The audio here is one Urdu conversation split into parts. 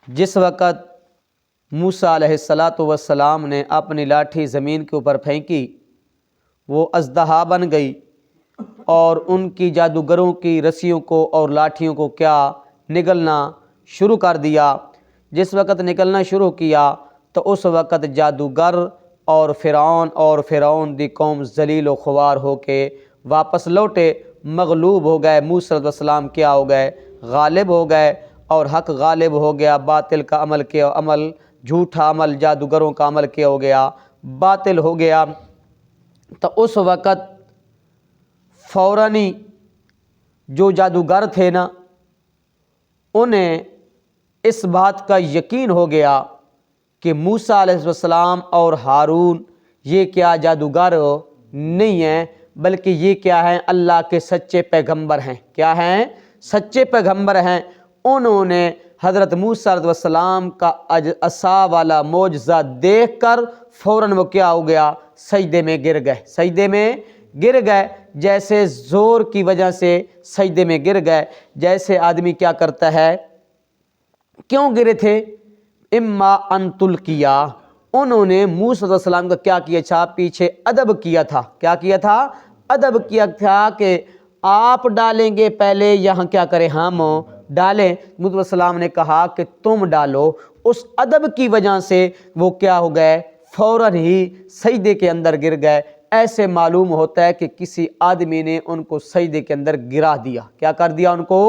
جس وقت موسیٰ علیہ السلام نے اپنی لاٹھی زمین کے اوپر پھینکی وہ اژدہا بن گئی اور ان کی جادوگروں کی رسیوں کو اور لاٹھیوں کو کیا نگلنا شروع کر دیا۔ جس وقت نکلنا شروع کیا تو اس وقت جادوگر اور فرعون دی قوم ذلیل و خوار ہو کے واپس لوٹے، مغلوب ہو گئے۔ موسیٰ علیہ السلام کیا ہو گئے؟ غالب ہو گئے، اور حق غالب ہو گیا۔ باطل کا عمل جھوٹا عمل جادوگروں کا عمل کیا ہو گیا، باطل ہو گیا۔ تو اس وقت فوراً ہی جو جادوگر تھے نا، انہیں اس بات کا یقین ہو گیا کہ موسیٰ علیہ السلام اور ہارون یہ کیا جادوگر نہیں ہیں، بلکہ یہ کیا ہیں؟ اللہ کے سچے پیغمبر ہیں۔ کیا ہیں؟ سچے پیغمبر ہیں۔ انہوں نے حضرت موسیٰ علیہ السلام کا عصا والا معجزہ دیکھ کر فوراً وہ کیا ہو گیا؟ سجدے میں گر گئے۔ سجدے میں گر گئے، جیسے زور کی وجہ سے سجدے میں گر گئے۔ جیسے آدمی کیا کرتا ہے، کیوں گرے تھے؟ اما ان تلقیا، انہوں نے موسیٰ علیہ السلام کا کیا کیا تھا؟ پیچھے ادب کیا تھا۔ کیا کیا تھا؟ ادب کیا تھا کہ آپ ڈالیں گے پہلے، یہاں کیا کریں؟ ہم ڈالیں۔ موسیٰ علیہ السلام نے کہا کہ تم ڈالو۔ اس ادب کی وجہ سے وہ کیا ہو گئے؟ فوراً ہی سجدے کے اندر گر گئے۔ ایسے معلوم ہوتا ہے کہ کسی آدمی نے ان کو سجدے کے اندر گرا دیا۔ کیا کر دیا؟ ان کو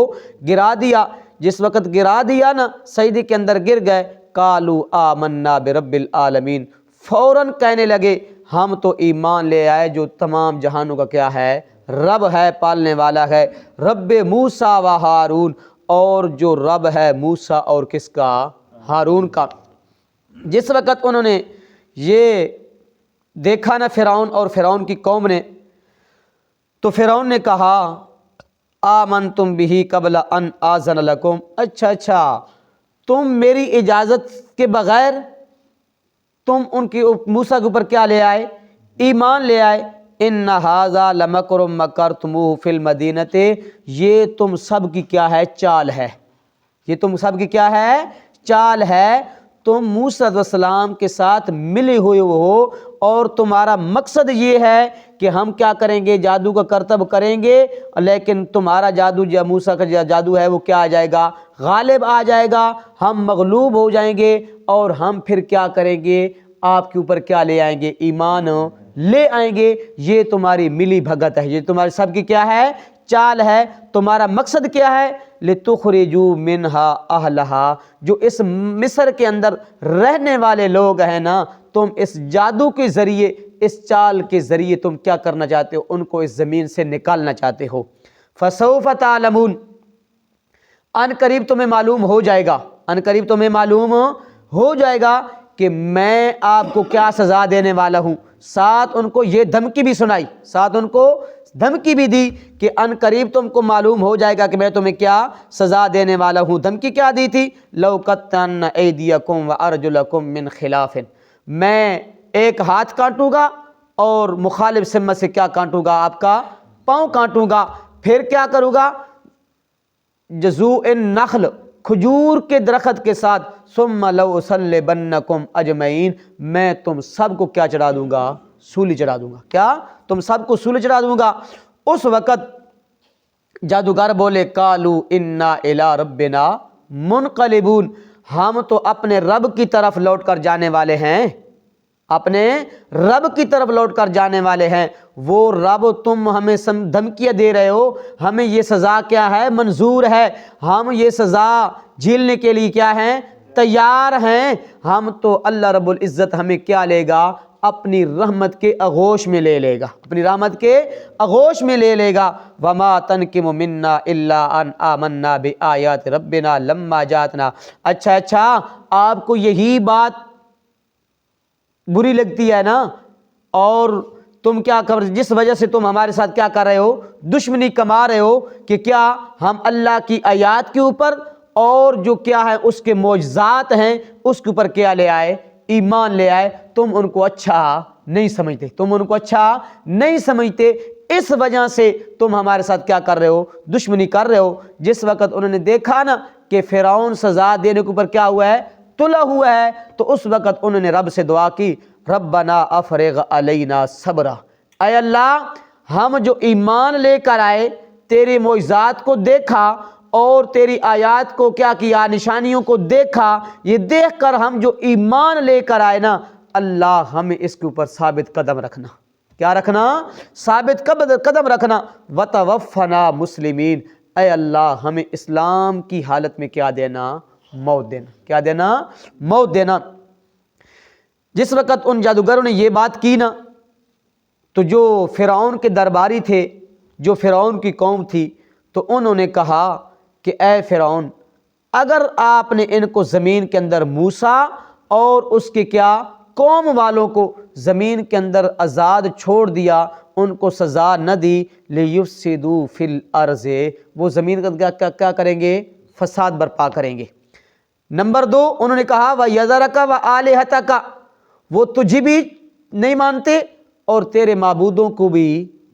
گرا دیا۔ جس وقت گرا دیا نا، سجدے کے اندر گر گئے، قالوا آمنا برب العالمین، فوراً کہنے لگے ہم تو ایمان لے آئے جو تمام جہانوں کا کیا ہے؟ رب ہے، پالنے والا ہے، رب موسیٰ و ہارون، اور جو رب ہے موسیٰ اور کس کا؟ ہارون کا۔ جس وقت انہوں نے یہ دیکھا نا فرعون اور فرعون کی قوم نے، تو فرعون نے کہا آمنتم بہ قبل ان آذن لکم، اچھا تم میری اجازت کے بغیر تم ان کی موسیٰ کے اوپر کیا لے آئے؟ ایمان لے آئے۔ ان ھذا لمکر مکرتموہ فی المدینۃ، یہ تم سب کی کیا ہے؟ چال ہے۔ یہ تم سب کی کیا ہے؟ چال ہے۔ تم موسیٰ علیہ السلام کے ساتھ ملے ہوئے ہو اور تمہارا مقصد یہ ہے کہ ہم کیا کریں گے؟ جادو کا کرتب کریں گے، لیکن تمہارا جادو جو موسیٰ کا جادو ہے وہ کیا آ جائے گا؟ غالب آ جائے گا، ہم مغلوب ہو جائیں گے، اور ہم پھر کیا کریں گے؟ آپ کے اوپر کیا لے آئیں گے؟ ایمان لے آئیں گے۔ یہ تمہاری ملی بھگت ہے، یہ تمہاری سب کی کیا ہے؟ چال ہے۔ تمہارا مقصد کیا ہے؟ لِتُخْرِجُوا مِنْهَا أَهْلَهَا، جو اس مصر کے اندر رہنے والے لوگ ہیں نا، تم اس جادو کے ذریعے، اس چال کے ذریعے تم کیا کرنا چاہتے ہو؟ ان کو اس زمین سے نکالنا چاہتے ہو۔ فَسَوْفَ تَعْلَمُونَ، ان قریب تمہیں معلوم ہو جائے گا، ان قریب تمہیں معلوم ہو جائے گا کہ میں آپ کو کیا سزا دینے والا ہوں۔ ساتھ ان کو یہ دھمکی بھی سنائی، ساتھ ان کو دھمکی بھی دی کہ ان قریب تم کو معلوم ہو جائے گا کہ میں تمہیں کیا سزا دینے والا ہوں۔ دھمکی کیا دی تھی؟ لَأُقَطِّعَنَّ أَيْدِيَكُمْ وَأَرْجُلَكُمْ مِنْ خِلَافٍ، میں ایک ہاتھ کاٹوں گا اور مخالف سمت سے کیا کاٹوں گا؟ آپ کا پاؤں کاٹوں گا۔ پھر کیا کروں گا؟ جذوع النخل، کھجور کے درخت کے ساتھ، ثم لأصلبنکم اجمعین، میں تم سب کو کیا چڑھا دوں گا؟ سولی چڑھا دوں گا۔ کیا؟ تم سب کو سولی چڑھا دوں گا۔ اس وقت جادوگر بولے قالوا انا الی ربنا منقلبون، ہم تو اپنے رب کی طرف لوٹ کر جانے والے ہیں، اپنے رب کی طرف لوٹ کر جانے والے ہیں۔ وہ رب تم ہمیں دھمکیاں دے رہے ہو، ہمیں یہ سزا کیا ہے؟ منظور ہے، ہم یہ سزا جھیلنے کے لیے کیا ہیں؟ تیار ہیں۔ ہم تو اللہ رب العزت ہمیں کیا لے گا؟ اپنی رحمت کے آغوش میں لے لے گا، اپنی رحمت کے آغوش میں لے لے گا۔ وما تنقم منا الا ان آمنا بآیات ربنا لما جاتنا۔ اچھا آپ کو یہی بات بری لگتی ہے نا، اور تم کیا کر، جس وجہ سے تم ہمارے ساتھ کیا کر رہے ہو؟ دشمنی کما رہے ہو کہ کیا ہم اللہ کی آیات کے اوپر اور جو کیا ہے اس کے معجزات ہیں اس کے اوپر کیا لے آئے؟ ایمان لے آئے۔ تم ان کو اچھا نہیں سمجھتے، تم ان کو اچھا نہیں سمجھتے، اس وجہ سے تم ہمارے ساتھ کیا کر رہے ہو؟ دشمنی کر رہے ہو۔ جس وقت انہوں نے دیکھا نا کہ فرعون سزا دینے کے اوپر کیا ہوا ہے؟ تلا ہوا ہے، تو اس وقت انہوں نے رب سے دعا کی ربنا افرغ علینا صبرا، اے اللہ ہم جو ایمان لے کر آئے، تیرے معجزات کو دیکھا اور تیری آیات کو کیا کیا، نشانیوں کو دیکھا، یہ دیکھ کر ہم جو ایمان لے کر آئے نا اللہ ہمیں اس کے اوپر ثابت قدم رکھنا، کیا رکھنا؟ ثابت قدم رکھنا، وتوفنا مسلمین، اے اللہ ہمیں اسلام کی حالت میں کیا دینا؟ موت دینا، کیا دینا؟ موت دینا۔ جس وقت ان جادوگروں نے یہ بات کی نا تو جو فرعون کے درباری تھے، جو فرعون کی قوم تھی، تو انہوں نے کہا کہ اے فرعون اگر آپ نے ان کو زمین کے اندر موسیٰ اور اس کے کیا قوم والوں کو زمین کے اندر آزاد چھوڑ دیا، ان کو سزا نہ دی، لیفسدوا فی الارض، وہ زمین کا کیا کریں گے؟ فساد برپا کریں گے۔ نمبر 2 انہوں نے کہا وَيَذَرَكَ وَآلِهَتَكَ، وہ تجھے بھی نہیں مانتے اور تیرے معبودوں کو بھی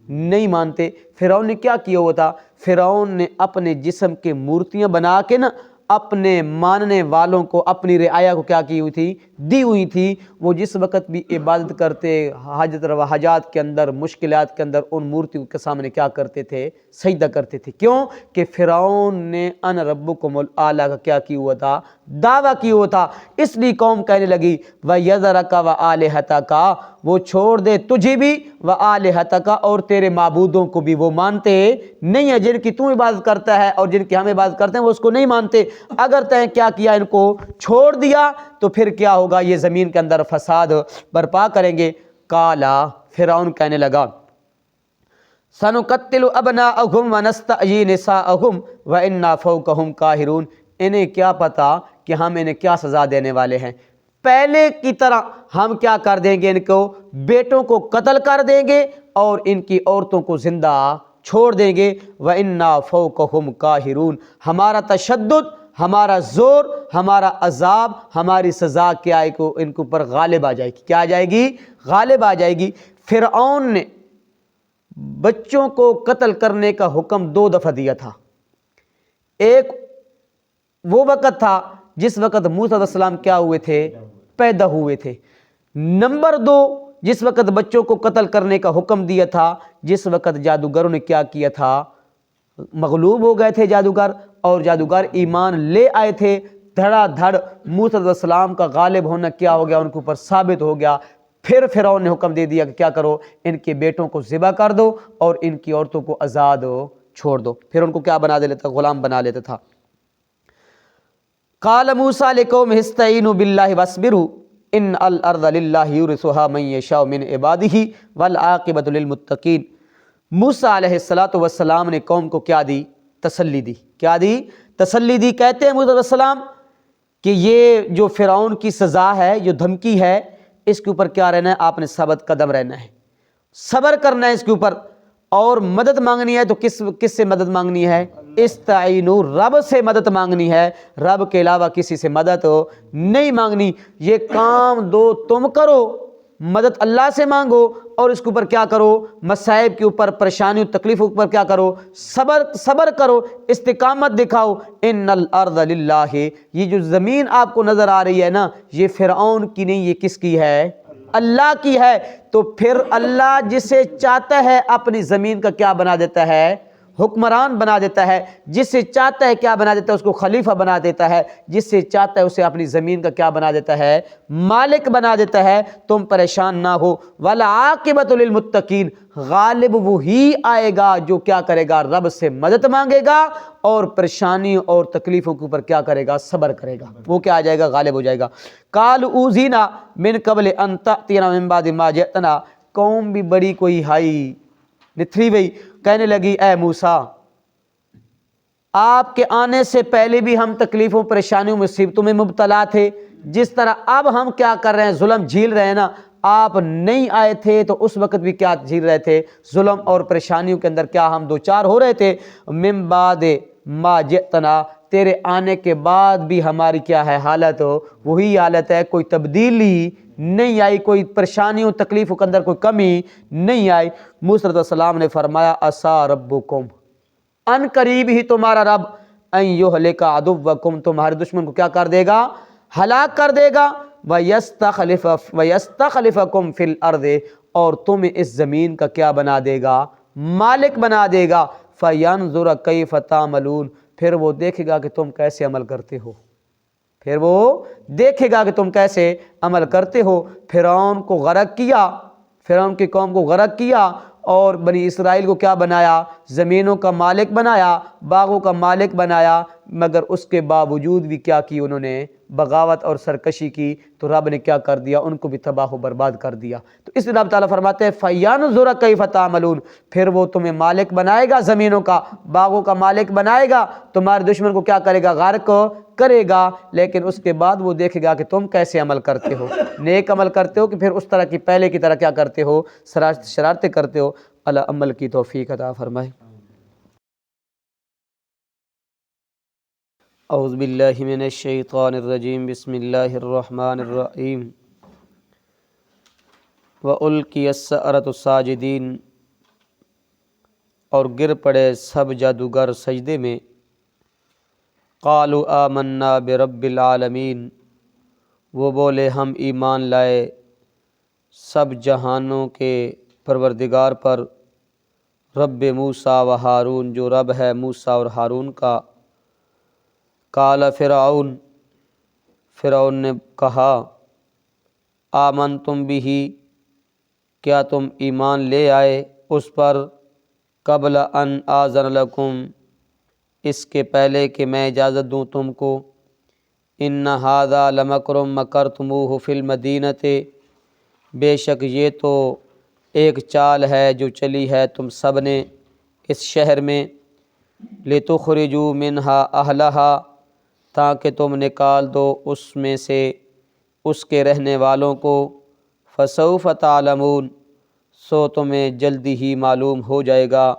نہیں مانتے۔ فرعون نے کیا کیا ہوا تھا؟ فرعون نے اپنے جسم کے مورتیاں بنا کے نا اپنے ماننے والوں کو، اپنی رعایا کو کیا کی ہوئی تھی؟ دی ہوئی تھی۔ وہ جس وقت بھی عبادت کرتے، حاجات کے اندر، مشکلات کے اندر، ان مورتیوں کے سامنے کیا کرتے تھے؟ سجدہ کرتے تھے۔ کیوں؟ کہ فرعون نے ان ربکم الاعلی کا کیا کیا ہوا تھا؟ دعویٰ کیا ہوا تھا۔ اس لیے قوم کہنے لگی وَيَذَرَكَ وَآلِهَتَكَ، وہ چھوڑ دے تجھے بھی، وَآلِهَتَكَ اور تیرے معبودوں کو بھی، وہ مانتے نہیں ہیں، جن کی تو عبادت کرتا ہے اور جن کی ہم عبادت کرتے ہیں وہ اس کو نہیں مانتے۔ اگر تیں کیا کیا ان کو چھوڑ دیا تو پھر کیا ہوگا؟ یہ زمین کے اندر فساد برپا کریں گے۔ کالا، فرعون کہنے لگا سَنُقَتِّلُ أَبْنَاءَهُمْ وَنَسْتَحْيِي نِسَاءَهُمْ وَإِنَّا فَوْقَهُمْ قَاهِرُونَ، انہیں کیا پتا کہ ہم انہیں کیا سزا دینے والے ہیں، پہلے کی طرح ہم کیا کر دیں گے؟ ان کو بیٹوں کو قتل کر دیں گے اور ان کی عورتوں کو زندہ چھوڑ دیں گے۔ وَإِنَّا فَوْقَهُمْ قَاهِرُونَ، ہمارا تشدد، ہمارا زور، ہمارا عذاب، ہماری سزا کیا ہے کو ان کے اوپر غالب آ جائے گی۔ کیا آ جائے گی؟ غالب آ جائے گی۔ فرعون نے بچوں کو قتل کرنے کا حکم 2 دفعہ دیا تھا۔ ایک وہ وقت تھا جس وقت موسیٰ علیہ السلام کیا ہوئے تھے؟ پیدا ہوئے تھے۔ نمبر 2 جس وقت بچوں کو قتل کرنے کا حکم دیا تھا، جس وقت جادوگروں نے کیا کیا تھا؟ مغلوب ہو گئے تھے جادوگر، اور جادوگر ایمان لے آئے تھے، دھڑا دھڑ موسیٰ علیہ السلام کا غالب ہونا کیا ہو گیا؟ ان کے اوپر ثابت ہو گیا۔ پھر فرعون نے حکم دے دیا کہ کیا کرو؟ ان کے بیٹوں کو ذبح کر دو اور ان کی عورتوں کو آزاد چھوڑ دو۔ پھر ان کو کیا بنا لیتا؟ غلام بنا لیتا تھا۔ قال موسیٰ لقومہ استعینوا باللہ واصبروا ان الارض للہ یورثھا من یشاء من عبادہ والعاقبۃ للمتقین۔ موسیٰ علیہ السلام نے قوم کو کیا دی؟ تسلی دی۔ کیا دی؟ تسلی دی۔ کہتے ہیں موسیٰ علیہ السلام کہ یہ جو فرعون کی سزا ہے، جو دھمکی ہے، اس کے اوپر کیا رہنا ہے؟ آپ نے ثابت قدم رہنا ہے، صبر کرنا ہے اس کے اوپر، اور مدد مانگنی ہے تو کس سے مدد مانگنی ہے؟ استعینوا، رب سے مدد مانگنی ہے، رب کے علاوہ کسی سے مدد نہیں مانگنی۔ یہ کام 2 تم کرو، مدد اللہ سے مانگو، اور اس کے اوپر کیا کرو؟ مصائب کے اوپر، پریشانیوں تکلیفوں کے اوپر کیا کرو؟ صبر کرو، استقامت دکھاؤ۔ ان الارض للہ، یہ جو زمین آپ کو نظر آ رہی ہے نا، یہ فرعون کی نہیں، یہ کس کی ہے؟ اللہ کی ہے۔ تو پھر اللہ جسے چاہتا ہے اپنی زمین کا کیا بنا دیتا ہے؟ حکمران بنا دیتا ہے۔ جس سے چاہتا ہے کیا بنا دیتا ہے؟ اس کو خلیفہ بنا دیتا ہے۔ جس سے چاہتا ہے اسے اپنی زمین کا کیا بنا دیتا ہے؟ مالک بنا دیتا ہے۔ تم پریشان نہ ہو۔ والعاقبۃ للمتقین، غالب وہی آئے گا جو کیا کرے گا؟ رب سے مدد مانگے گا اور پریشانیوں اور تکلیفوں کے اوپر کیا کرے گا؟ صبر کرے گا، وہ کیا آ جائے گا؟ غالب ہو جائے گا۔ قالوا اوذینا من قبل ان تأتینا من بعد ما جئتنا، قوم بھی بڑی کوئی ہائی نتھری ہوئی، کہنے لگی اے موسیٰ آپ کے آنے سے پہلے بھی ہم تکلیفوں، پریشانیوں، مصیبتوں میں مبتلا تھے، جس طرح اب ہم کیا کر رہے ہیں؟ ظلم جھیل رہے ہیں نا۔ آپ نہیں آئے تھے تو اس وقت بھی کیا جھیل رہے تھے؟ ظلم اور پریشانیوں کے اندر کیا ہم 2-4 ہو رہے تھے۔ من بعد ما جئتنا، تیرے آنے کے بعد بھی ہماری کیا ہے حالت؟ وہی حالت ہے، کوئی تبدیلی نہیں آئی، کوئی پریشانیوں تکلیفوں کے اندر کوئی کمی نہیں آئی۔ موسیٰ علیہ السلام نے فرمایا عسیٰ ربکم، ان قریب ہی تمہارا رب ان یہلک عدوکم، تمہارے دشمن کو کیا کر دے گا؟ ہلاک کر دے گا، وَيَسْتَخْلِفَكُمْ فِي الْأَرْضِ، اور تمہیں اس زمین کا کیا بنا دے گا؟ مالک بنا دے گا، فَيَنْظُرَ كَيْفَ تَعْمَلُونَ، پھر وہ دیکھے گا کہ تم کیسے عمل کرتے ہو، پھر وہ دیکھے گا کہ تم کیسے عمل کرتے ہو۔ فرعون کو غرق کیا، فرعون کی قوم کو غرق کیا، اور بنی اسرائیل کو کیا بنایا؟ زمینوں کا مالک بنایا، باغوں کا مالک بنایا، مگر اس کے باوجود بھی کیا کی انہوں نے؟ بغاوت اور سرکشی کی، تو رب نے کیا کر دیا؟ ان کو بھی تباہ و برباد کر دیا۔ تو اس لیے رب تعالیٰ فرماتے ہیں فَيَنْظُرَ كَيْفَ تَعْمَلُونَ، پھر وہ تمہیں مالک بنائے گا، زمینوں کا باغوں کا مالک بنائے گا، تمہارے دشمن کو کیا کرے گا؟ غرق کرے گا، لیکن اس کے بعد وہ دیکھے گا کہ تم کیسے عمل کرتے ہو، نیک عمل کرتے ہو کہ پھر اس طرح کی پہلے کی طرح کیا کرتے ہو؟ شرارتیں کرتے ہو۔ اللہ عمل کی توفیق عطا فرمائے۔ اعوذ باللہ من الشیطان الرجیم، بسم اللہ الرحمن الرحیم۔ وَأُلْقِيَ السَّحَرَةُ ساجدین، اور گر پڑے سب جادوگر سجدے میں۔ قالوا آمنا برب العالمین، وہ بولے ہم ایمان لائے سب جہانوں کے پروردگار پر، رب موسیٰ و ہارون، جو رب ہے موسیٰ اور ہارون کا۔ قال فرعون، فرعون نے کہا، آمنتم بہ، کیا تم ایمان لے آئے اس پر؟ قبل ان آذن لکم، اس کے پہلے کہ میں اجازت دوں تم کو۔ ان ھذا لمکر مکرتموہ فی المدینۃ، بے شک یہ تو ایک چال ہے جو چلی ہے تم سب نے اس شہر میں، لتخرجوا منہا اہلہا، تاکہ تم نکال دو اس میں سے اس کے رہنے والوں کو۔ فسوف تعلمون، سو تمہیں جلدی ہی معلوم ہو جائے گا۔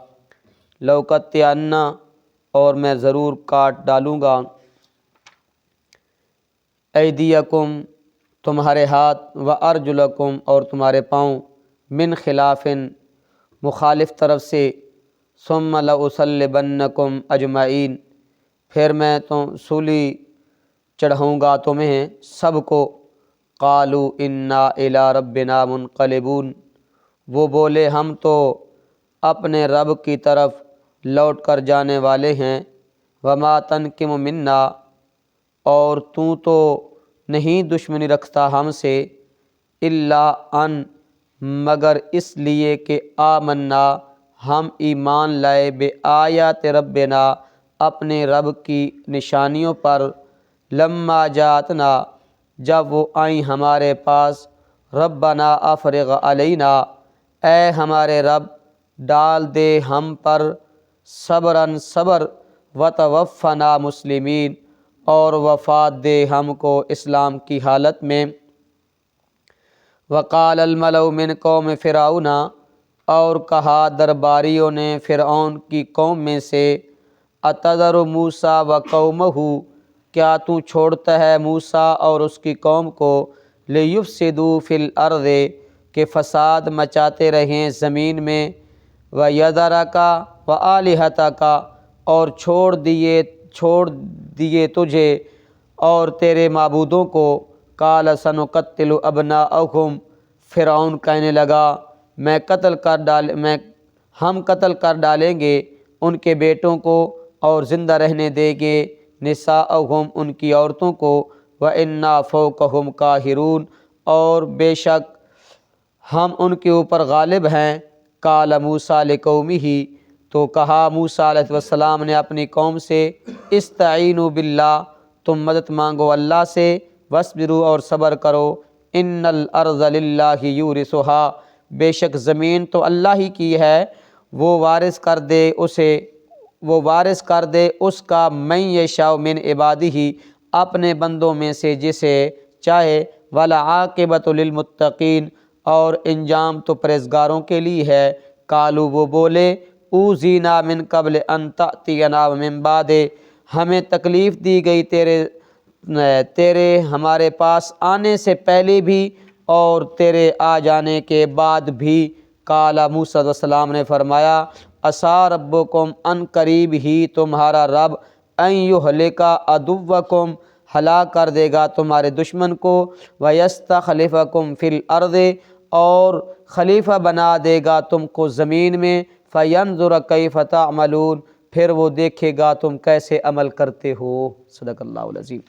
لأقطعن، اور میں ضرور کاٹ ڈالوں گا، ایدیکم، تمہارے ہاتھ، وارجلکم، اور تمہارے پاؤں، من خلاف، مخالف طرف سے، ثم لأصلبنکم اجمعین، پھر میں سولی چڑھاؤں گا تمہیں سب کو۔ قالوا انا الی ربنا منقلبون، وہ بولے ہم تو اپنے رب کی طرف لوٹ کر جانے والے ہیں۔ وما تنقم منا، اور تو نہیں دشمنی رکھتا ہم سے، الا ان، مگر اس لیے کہ آمنا، ہم ایمان لائے، بآیات ربنا، اپنے رب کی نشانیوں پر، لما جاتنا، جب وہ آئیں ہمارے پاس، ربنا افرغ علینا، اے ہمارے رب ڈال دے ہم پر صبراً صبر، وتوفنا مسلمین، اور وفات دے ہم کو اسلام کی حالت میں۔ وقال الملأ من قوم فرعون، اور کہا درباریوں نے فرعون کی قوم میں سے، اتذر موسیٰ وقومہ، کیا تو چھوڑتا ہے موسیٰ اور اس کی قوم کو، لیفسدوا فی الارض، کہ فساد مچاتے رہیں زمین میں، ویذرک وآلہتک، اور چھوڑ دیے تجھے اور تیرے معبودوں کو۔ قال سنقتل ابناءکم، فرعون کہنے لگا ہم قتل کر ڈالیں گے ان کے بیٹوں کو، اور زندہ رہنے دیں گے نساءہم، ان کی عورتوں کو، وَإِنَّا فَوْقَهُمْ قَاهِرُونَ، اور بے شک ہم ان کے اوپر غالب ہیں۔ قال موسیٰ لقومہ، تو کہا موسیٰ علیہ السلام نے اپنی قوم سے، استعینوا باللہ، تم مدد مانگو اللہ سے، واصبروا، اور صبر کرو، ان الارض للہ یورثھا، بے شک زمین تو اللہ ہی کی ہے، وہ وارث کر دے اس کا، من یشاء من عبادہ، اپنے بندوں میں سے جسے چاہے، والعاقبۃ للمتقین، اور انجام تو پرہیزگاروں کے لیے ہے۔ قالوا، وہ بولے، اوذینا من قبل ان تأتینا ومن بعد، ہمیں تکلیف دی گئی تیرے ہمارے پاس آنے سے پہلے بھی اور تیرے آ جانے کے بعد بھی۔ قال موسیٰ علیہ السلام نے فرمایا، عسیٰ ربکم، ان قریب ہی تمہارا رب، ان یہلکا عدوکم، ہلاک کر دے گا تمہارے دشمن کو، ویستخلفکم فی الارض، اور خلیفہ بنا دے گا تم کو زمین میں، فینظر کیف تعملون، پھر وہ دیکھے گا تم کیسے عمل کرتے ہو۔ صدق اللہ العظیم۔